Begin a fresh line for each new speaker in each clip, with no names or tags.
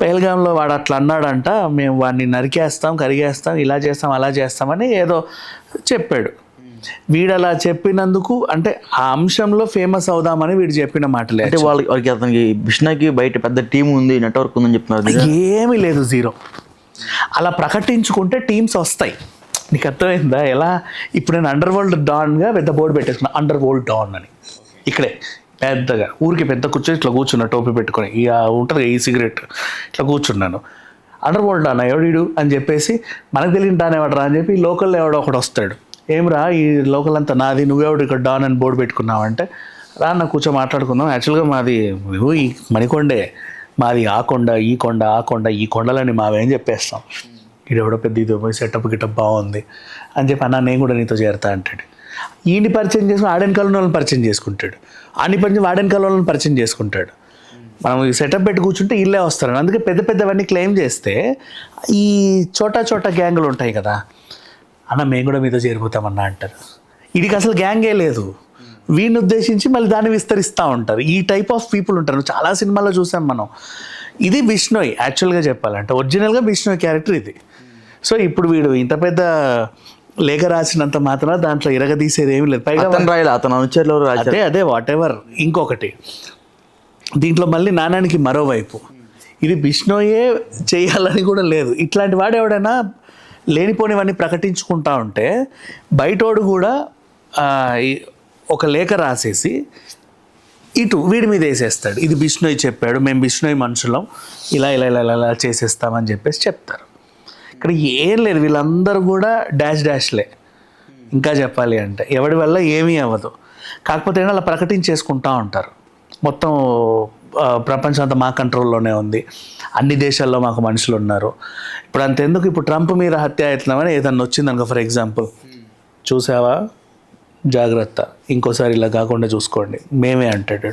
పెహల్గాంలో వాడు అట్లా అన్నాడంట, మేము వాడిని నరికేస్తాం, కరిగేస్తాం, ఇలా చేస్తాం, అలా చేస్తామని ఏదో చెప్పాడు. వీడు అలా చెప్పినందుకు అంటే ఆ అంశంలో ఫేమస్ అవుదామని వీడు చెప్పిన మాటలే.
అంటే వాళ్ళకి అతనికి బిష్నాకి బయట పెద్ద టీం ఉంది, నెట్వర్క్ ఉందని చెప్తున్నారు.
ఏమీ లేదు, జీరో. అలా ప్రకటించుకుంటే టీమ్స్ వస్తాయి. నీకు అర్థమైందా ఎలా? ఇప్పుడు నేను అండర్ వరల్డ్ డాన్గా పెద్ద బోర్డు పెట్టేసుకున్నా, అండర్ వరల్డ్ డాన్ అని. ఇక్కడే పెద్దగా ఊరికి పెద్ద కూర్చొని ఇట్లా కూర్చున్నా, టోపీ పెట్టుకొని, ఇక ఉంటుంది ఈ సిగరెట్ ఇట్లా కూర్చున్నాను. అండర్ వరల్డ్ డాన్ ఎవడు అని చెప్పేసి, మనకు తెలియని డాన్ ఎవడరా అని చెప్పి లోకల్లో ఎవడో ఒకడు వస్తాడు. ఏమిరా ఈ లోకల్ అంతా నాది, నువ్వెవడు ఇక్కడ డాన్ అని బోర్డు పెట్టుకున్నావంటే, రా నా కూర్చో మాట్లాడుకుందాం, యాక్చువల్గా మాది ఈ మణికొండే, మాది ఆ కొండ ఈ కొండ ఆ కొండ, ఈ కొండలని మావేం చెప్పేస్తాం. ఈడెవడో పెద్ద ఇది పోయి సెటప్ గిటప్ బాగుంది అని చెప్పి, అన్న నేను కూడా నీతో చేరతా అంటాడు. ఈయన్ని పరిచయం చేసుకుని ఆడెనకాల వాళ్ళని పరిచయం చేసుకుంటాడు, ఆని పరిచయం ఆడెనకాల వాళ్ళని పరిచయం చేసుకుంటాడు. మనం ఈ సెటప్ పెట్టి కూర్చుంటే ఇల్లే వస్తారు. అందుకే పెద్ద పెద్దవన్నీ క్లెయిమ్ చేస్తే ఈ చోటా చోటా గ్యాంగులు ఉంటాయి కదా, అన్న మేము కూడా మీతో చేరిపోతామన్నా అంటారు. వీడికి అసలు గ్యాంగే లేదు, వీడిని ఉద్దేశించి మళ్ళీ దాన్ని విస్తరిస్తూ ఉంటారు. ఈ టైప్ ఆఫ్ పీపుల్ ఉంటారు, చాలా సినిమాల్లో చూసాం మనం. ఇది బిష్నోయ్ యాక్చువల్గా చెప్పాలంటే, ఒరిజినల్గా బిష్నోయ్ క్యారెక్టర్ ఇది. సో ఇప్పుడు వీడు ఇంత పెద్ద లేఖ రాసినంత మాత్రం దాంట్లో ఇరగదీసేది ఏమీ లేదు. పైగా
అతను అనుచరులు
అదే వాట్ ఎవర్. ఇంకొకటి దీంట్లో మళ్ళీ నాణానికి మరోవైపు, ఇది బిష్నోయే చేయాలని కూడా లేదు. ఇట్లాంటి వాడు ఎవడైనా లేనిపోనివన్నీ ప్రకటించుకుంటా ఉంటే బయటోడు కూడా ఒక లేఖ రాసేసి ఇటు వీడి మీద వేసేస్తాడు, ఇది బిష్నోయ్ చెప్పాడు, మేము బిష్నోయ్ మనుషులం, ఇలా ఇలా ఇలా ఇలా చేసేస్తామని చెప్పేసి చెప్తారు. ఇక్కడ ఏం లేదు, వీళ్ళందరూ కూడా డాష్లే. ఇంకా చెప్పాలి అంటే ఎవడి వల్ల ఏమీ అవ్వదు. కాకపోతే అలా ప్రకటించేసుకుంటూ ఉంటారు. మొత్తం ప్రపంచం అంతా మా కంట్రోల్లోనే ఉంది, అన్ని దేశాల్లో మాకు మనుషులు ఉన్నారు. ఇప్పుడు అంతెందుకు, ఇప్పుడు ట్రంప్ మీద హత్య అవుతున్నామని ఏదన్నా వచ్చింది అనుకో, ఫర్ ఎగ్జాంపుల్, చూసావా జాగ్రత్త, ఇంకోసారి ఇలా కాకుండా చూసుకోండి మేమే అంటాడు.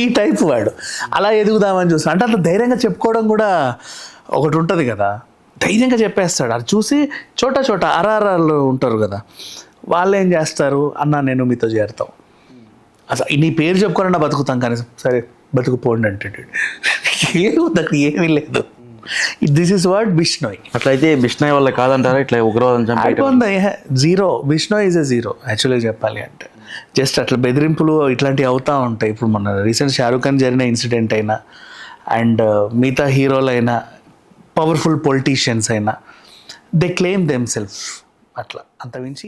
ఈ టైప్ వాడు అలా ఎదుగుదామని చూస్తాడు. అంటే అట్లా ధైర్యంగా చెప్పుకోవడం కూడా ఒకటి ఉంటుంది కదా, ధైర్యంగా చెప్పేస్తాడు. అది చూసి చోటా చోటా అరారాలు ఉంటారు కదా, వాళ్ళు ఏం చేస్తారు, అన్న నేను మీతో చేరుతాం, అసలు నీ పేరు చెప్పుకోవాలన్నా బతుకుతాం, కానీ సరే బతుకుపోండి అంటాడు. ఏముంది, ఏమీ లేదు. This is what Bishnoi.
అట్లయితే బిష్నోయ్ వల్ల కాదంటారా ఇట్లా ఉగ్రవాదం
zero? Bishnoi is a zero యాక్చువల్గా చెప్పాలి అంటే. జస్ట్ అట్లా బెదిరింపులు ఇట్లాంటివి అవుతూ ఉంటాయి. ఇప్పుడు మన రీసెంట్ షారూఖ్ ఖాన్ జరిగిన ఇన్సిడెంట్ అయినా, అండ్ మిగతా హీరోలైనా, పవర్ఫుల్ పొలిటీషియన్స్ అయినా, దే క్లెయిమ్ దెమ్ సెల్ఫ్, అట్లా అంతమించి